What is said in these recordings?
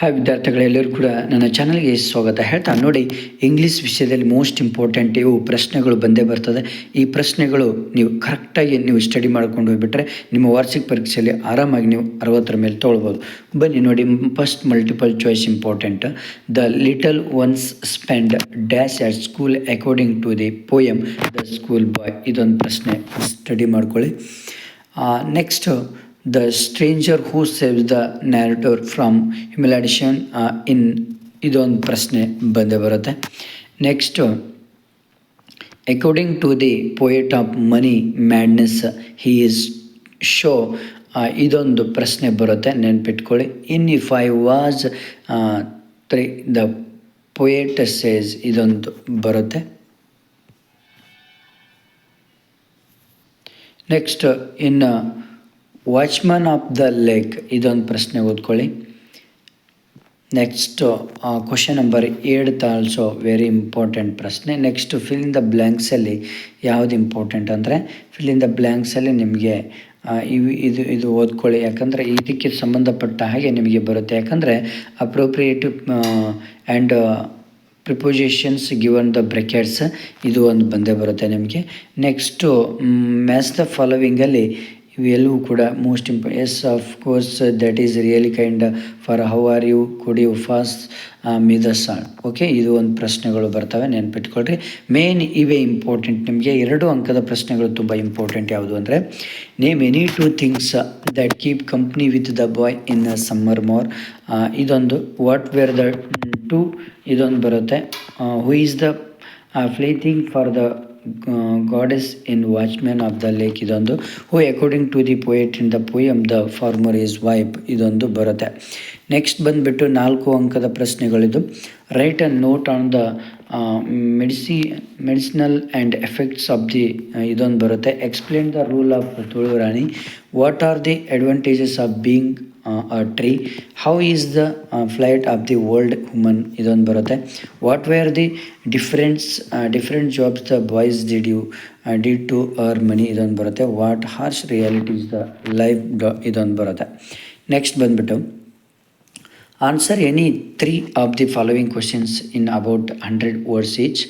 Hi ವಿದ್ಯಾರ್ಥಿಗಳು, ಎಲ್ಲರೂ ಕೂಡ ನನ್ನ ಚಾನಲ್ಗೆ ಸ್ವಾಗತ ಹೇಳ್ತಾ ನೋಡಿ. ಇಂಗ್ಲೀಷ್ ವಿಷಯದಲ್ಲಿ ಮೋಸ್ಟ್ ಇಂಪಾರ್ಟೆಂಟ್ ಇವು ಪ್ರಶ್ನೆಗಳು ಬಂದೇ ಬರ್ತದೆ. ಈ ಪ್ರಶ್ನೆಗಳು ನೀವು ಕರೆಕ್ಟಾಗಿ ನೀವು ಸ್ಟಡಿ ಮಾಡ್ಕೊಂಡು ಹೋಗ್ಬಿಟ್ರೆ ನಿಮ್ಮ ವಾರ್ಷಿಕ ಪರೀಕ್ಷೆಯಲ್ಲಿ ಆರಾಮಾಗಿ ನೀವು 60 ಮೇಲೆ ತೊಗೊಳ್ಬೋದು. ಬನ್ನಿ ನೋಡಿ, first multiple choice important. The little ones spend dash at school according to the poem the school boy. ಇದೊಂದು ಪ್ರಶ್ನೆ ಸ್ಟಡಿ ಮಾಡ್ಕೊಳ್ಳಿ. Next, the stranger who saves the narrator from humiliation in. ಇದೊಂದು ಪ್ರಶ್ನೆ ಬಂದೇ ಬರುತ್ತೆ. Next, according to the poet of money madness he is show. ಇದೊಂದು ಪ್ರಶ್ನೆ ಬರುತ್ತೆ, ನೆನ್ಪಿಟ್ಕೊಳ್ಳಿ. In if I was the poet says. ಇದೊಂದು ಬರುತ್ತೆ. Next, in watchman of the lake. ಇದೊಂದು ಪ್ರಶ್ನೆ ಓದ್ಕೊಳ್ಳಿ. Next, question number 7 also very important ಪ್ರಶ್ನೆ. ನೆಕ್ಸ್ಟ್, ಫಿಲ್ ಇನ್ ದ ಬ್ಲ್ಯಾಂಕ್ಸಲ್ಲಿ ಯಾವುದು ಇಂಪಾರ್ಟೆಂಟ್ ಅಂದರೆ ಫಿಲ್ ಇನ್ ದ ಬ್ಲ್ಯಾಂಕ್ಸಲ್ಲಿ ನಿಮಗೆ ಇದು ಓದ್ಕೊಳ್ಳಿ. ಯಾಕಂದರೆ ಇದಕ್ಕೆ ಸಂಬಂಧಪಟ್ಟ ಹಾಗೆ ನಿಮಗೆ ಬರುತ್ತೆ. ಯಾಕಂದರೆ appropriate and prepositions given the brackets ಇದು ಒಂದು ಬಂದೇ ಬರುತ್ತೆ ನಿಮಗೆ. ನೆಕ್ಸ್ಟು, ಮ್ಯಾಚ್ ದ ಫಾಲೋವಿಂಗಲ್ಲಿ ಇವೆಲ್ಲವೂ ಕೂಡ most as of course that is really kind for how are you, could you pass me the salt. Okay, ಇದು ಒಂದು ಪ್ರಶ್ನೆಗಳು ಬರ್ತವೆ, ನೆನ್ಪಿಟ್ಕೊಳ್ರಿ. ಮೇನ್ ಇವೇ ಇಂಪಾರ್ಟೆಂಟ್ ನಿಮಗೆ. 2 ಅಂಕದ ಪ್ರಶ್ನೆಗಳು ತುಂಬ ಇಂಪಾರ್ಟೆಂಟ್. ಯಾವುದು ಅಂದರೆ name any 2 things that keep company with the boy in summer more. ಇದೊಂದು ವಾಟ್ ವೇರ್ ದ 2. ಇದೊಂದು ಬರುತ್ತೆ. Who is the fly thing for the goddess in watchman of the lake. ಇದೊಂದು. Who according to the poet in the poem the farmer is wife. ಇದೊಂದು ಬರುತ್ತೆ. Next ಬಂದುಬಿಟ್ಟು 4 ಅಂಕದ ಪ್ರಶ್ನೆಗಳಿದು. Write a note on the medicinal and effects of the. ಇದೊಂದು ಬರುತ್ತೆ. Explain the rule of Tulu Rani. What are the advantages of being a tree. How is the flight of the world human. ಇದೊಂದು ಬರುತ್ತೆ. What were the different jobs the boys did to earn money. ಇದೊಂದು ಬರುತ್ತೆ. What harsh reality is the life. ಇದೊಂದು ಬರುತ್ತೆ. Next ಬಂದ್ಬಿಟ್ಟು answer any 3 of the following questions in about 100 words each.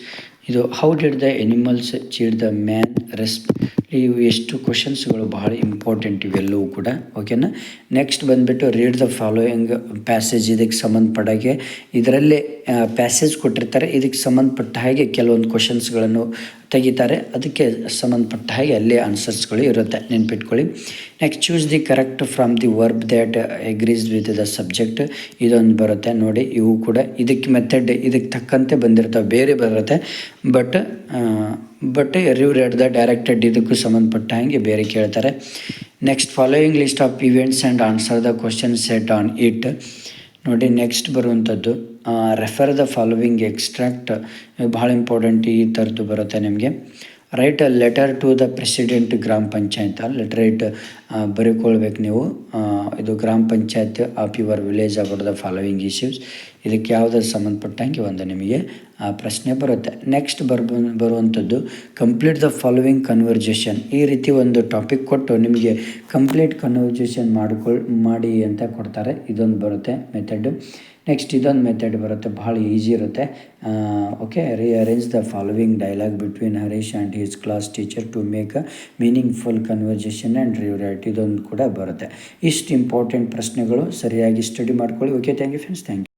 ಇದು how did the animals cheered the man rest. ಇವು ಎಷ್ಟು ಕ್ವಶನ್ಸ್ಗಳು ಬಹಳ important ಇವೆಲ್ಲವೂ ಕೂಡ. ಓಕೆನಾ. ನೆಕ್ಸ್ಟ್ ಬಂದುಬಿಟ್ಟು ರೀಡ್ ದ ಫಾಲೋಯಿಂಗ್ ಪ್ಯಾಸೇಜ್. ಇದಕ್ಕೆ ಸಂಬಂಧಪಟ್ಟಾಗೆ ಇದರಲ್ಲೇ ಪ್ಯಾಸೇಜ್ ಕೊಟ್ಟಿರ್ತಾರೆ. ಇದಕ್ಕೆ ಸಂಬಂಧಪಟ್ಟ ಹಾಗೆ ಕೆಲವೊಂದು ಕ್ವಶನ್ಸ್ಗಳನ್ನು ತೆಗಿತಾರೆ. ಅದಕ್ಕೆ ಸಂಬಂಧಪಟ್ಟ ಹಾಗೆ ಅಲ್ಲೇ ಆನ್ಸರ್ಸ್ಗಳು ಇರುತ್ತೆ, ನೆನ್ಪಿಟ್ಕೊಳ್ಳಿ. Next, choose the correct from the verb that agrees with the subject. ಇದೊಂದು ಬರುತ್ತೆ ನೋಡಿ. ಇವು ಕೂಡ ಇದಕ್ಕೆ ಮೆಥಡ್ ಇದಕ್ಕೆ ತಕ್ಕಂತೆ ಬಂದಿರ್ತವೆ, ಬೇರೆ ಬರುತ್ತೆ. ಬಟ್ ರಿವ್ ರೆಡ್ ದ ಡೈರೆಕ್ಟೆಡ್. ಇದಕ್ಕೂ ಸಂಬಂಧಪಟ್ಟ ಹಾಗೆ ಬೇರೆ ಕೇಳ್ತಾರೆ. Next, following list of events and answer the question set on it. ನೋಡಿ, ನೆಕ್ಸ್ಟ್ ಬರುವಂಥದ್ದು ರೆಫರ್ ದ ಫಾಲೋವಿಂಗ್ ಎಕ್ಸ್ಟ್ರಾಕ್ಟ್. ಭಾಳ ಇಂಪಾರ್ಟೆಂಟ್. ಈ ಥರದ್ದು ಬರುತ್ತೆ ನಿಮಗೆ. Write a letter to the president grama panchayat. Letter write ಬರೀಕೊಳ್ಬೇಕು ನೀವು. ಇದು grama panchayat of your village about the following issues. ಇದಕ್ಕೆ ಯಾವುದಾದ್ರು ಸಂಬಂಧಪಟ್ಟಂಗೆ ಒಂದು ನಿಮಗೆ ಪ್ರಶ್ನೆ ಬರುತ್ತೆ. ನೆಕ್ಸ್ಟ್ ಬರುವಂಥದ್ದು ಕಂಪ್ಲೀಟ್ ದ ಫಾಲೋವಿಂಗ್ ಕನ್ವರ್ಜೇಷನ್. ಈ ರೀತಿ ಒಂದು ಟಾಪಿಕ್ ಕೊಟ್ಟು ನಿಮಗೆ ಕಂಪ್ಲೀಟ್ ಕನ್ವರ್ಜೇಷನ್ ಮಾಡಿ ಅಂತ ಕೊಡ್ತಾರೆ. ಇದೊಂದು ಬರುತ್ತೆ ಮೆಥಡ್. ನೆಕ್ಸ್ಟ್, ಇದೊಂದು ಮೆಥಡ್ ಬರುತ್ತೆ, ಭಾಳ ಈಸಿ ಇರುತ್ತೆ. Okay, rearrange the following dialogue between Harish and his class teacher to make a meaningful conversation and rewrite. ಇದೊಂದು ಕೂಡ ಬರುತ್ತೆ. ಇಷ್ಟು ಇಂಪಾರ್ಟೆಂಟ್ ಪ್ರಶ್ನೆಗಳು ಸರಿಯಾಗಿ ಸ್ಟಡಿ ಮಾಡ್ಕೊಳ್ಳಿ. Okay, thank you friends. Thank you.